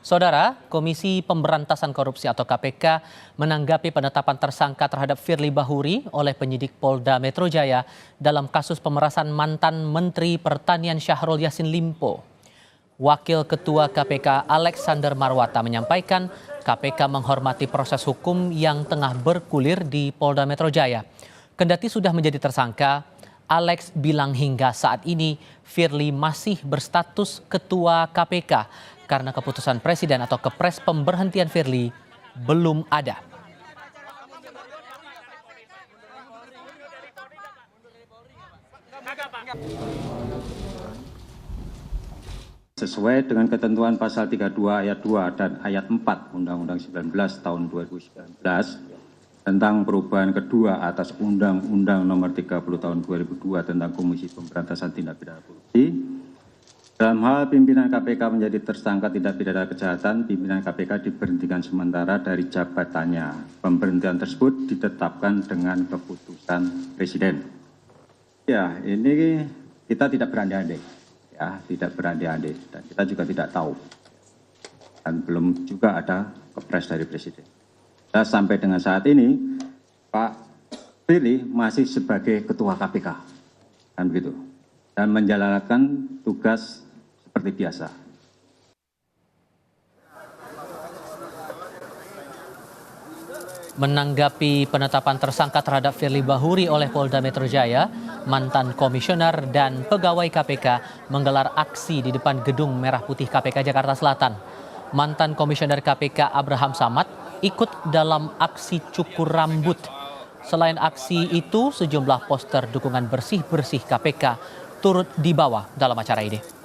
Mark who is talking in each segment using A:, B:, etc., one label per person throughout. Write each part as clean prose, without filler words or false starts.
A: Saudara, Komisi Pemberantasan Korupsi atau KPK menanggapi penetapan tersangka terhadap Firly Bahuri oleh penyidik Polda Metro Jaya dalam kasus pemerasan mantan Menteri Pertanian Syahrul Yassin Limpo. Wakil Ketua KPK Alexander Marwata menyampaikan KPK menghormati proses hukum yang tengah bergulir di Polda Metro Jaya. Kendati sudah menjadi tersangka, Alex bilang hingga saat ini Firly masih berstatus Ketua KPK karena keputusan Presiden atau Kepres pemberhentian Firly belum ada.
B: Sesuai dengan ketentuan pasal 32 ayat 2 dan ayat 4 Undang-Undang 19 tahun 2019 tentang perubahan kedua atas Undang-Undang Nomor 30 tahun 2002 tentang Komisi Pemberantasan Tindak Pidana Korupsi. Dalam hal pimpinan KPK menjadi tersangka tindak pidana kejahatan, pimpinan KPK diberhentikan sementara dari jabatannya. Pemberhentian tersebut ditetapkan dengan keputusan Presiden. Ya, ini kita tidak berandai-andai. Ya, tidak berandai-andai. Dan kita juga tidak tahu. Dan belum juga ada kepres dari Presiden. Dan sampai dengan saat ini, Pak Firly masih sebagai Ketua KPK. Kan begitu. Dan menjalankan tugas seperti biasa.
A: Menanggapi penetapan tersangka terhadap Firly Bahuri oleh Polda Metro Jaya, mantan komisioner dan pegawai KPK menggelar aksi di depan Gedung Merah Putih KPK Jakarta Selatan. Mantan komisioner KPK Abraham Samad ikut dalam aksi cukur rambut. Selain aksi itu, sejumlah poster dukungan bersih-bersih KPK turut dibawa dalam acara ini.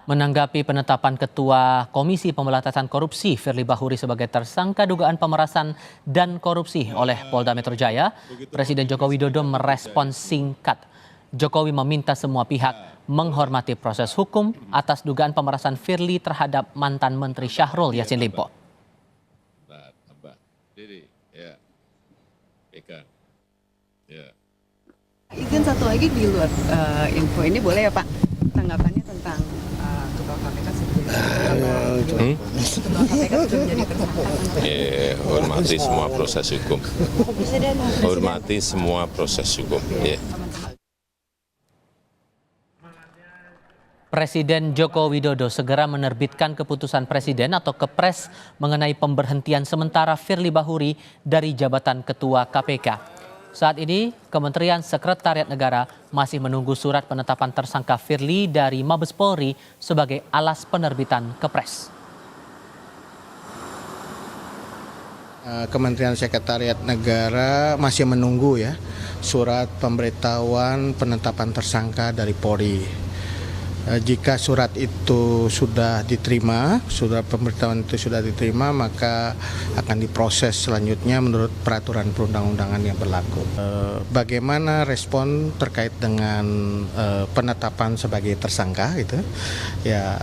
A: Menanggapi penetapan Ketua Komisi Pemberantasan Korupsi Firly Bahuri sebagai tersangka dugaan pemerasan dan korupsi oleh Polda Metro Jaya, Presiden Joko Widodo merespons singkat. Jokowi meminta semua pihak menghormati proses hukum atas dugaan pemerasan Firly terhadap mantan Menteri Syahrul Yassin Limpo.
C: Izin satu lagi di luar info ini boleh ya Pak, tanggapannya tentang Ketua KPK Ketua KPK sudah menjadi tersangka.
D: Hormati semua proses hukum. Hormati semua proses hukum.
A: Presiden Joko Widodo segera menerbitkan keputusan Presiden atau Kepres mengenai pemberhentian sementara Firly Bahuri dari jabatan Ketua KPK. Saat ini, Kementerian Sekretariat Negara masih menunggu surat penetapan tersangka Firly dari Mabes Polri sebagai alas penerbitan Kepres.
E: Kementerian Sekretariat Negara masih menunggu ya surat pemberitahuan penetapan tersangka dari Polri. Jika surat itu sudah diterima, surat pemberitahuan itu sudah diterima, maka akan diproses selanjutnya menurut peraturan perundang-undangan yang berlaku. Bagaimana respon terkait dengan penetapan sebagai tersangka itu? Ya,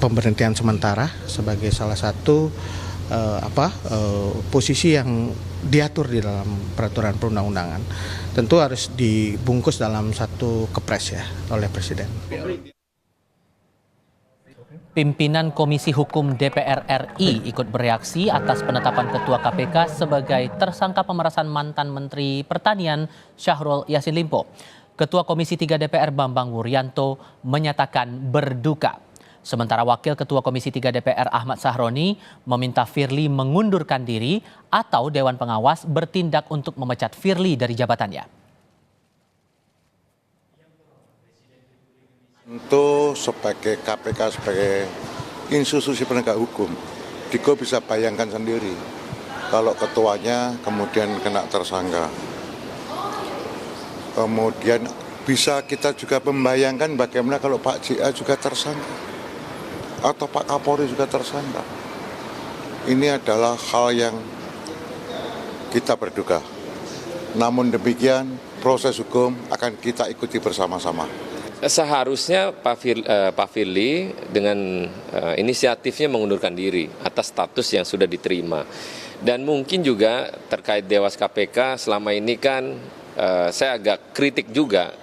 E: pemberhentian sementara sebagai salah satu posisi yang diatur di dalam peraturan perundang-undangan. Tentu harus dibungkus dalam satu kepres ya oleh Presiden.
A: Pimpinan Komisi Hukum DPR RI ikut bereaksi atas penetapan Ketua KPK sebagai tersangka pemerasan mantan Menteri Pertanian Syahrul Yassin Limpo. Ketua Komisi 3 DPR Bambang Wuryanto menyatakan berduka. Sementara Wakil Ketua Komisi 3 DPR Ahmad Sahroni meminta Firly mengundurkan diri atau Dewan Pengawas bertindak untuk memecat Firly dari jabatannya.
F: Untuk sebagai KPK sebagai institusi penegak hukum, Diko bisa bayangkan sendiri kalau ketuanya kemudian kena tersangka. Kemudian bisa kita juga membayangkan bagaimana kalau Pak JA juga tersangka. Atau Pak Kapolri juga tersangka. Ini adalah hal yang kita berduka. Namun demikian proses hukum akan kita ikuti bersama-sama.
D: Seharusnya Pak Firly dengan inisiatifnya mengundurkan diri atas status yang sudah diterima. Dan mungkin juga terkait Dewas KPK selama ini kan saya agak kritik juga,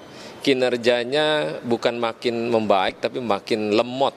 D: kinerjanya bukan makin membaik tapi makin lemot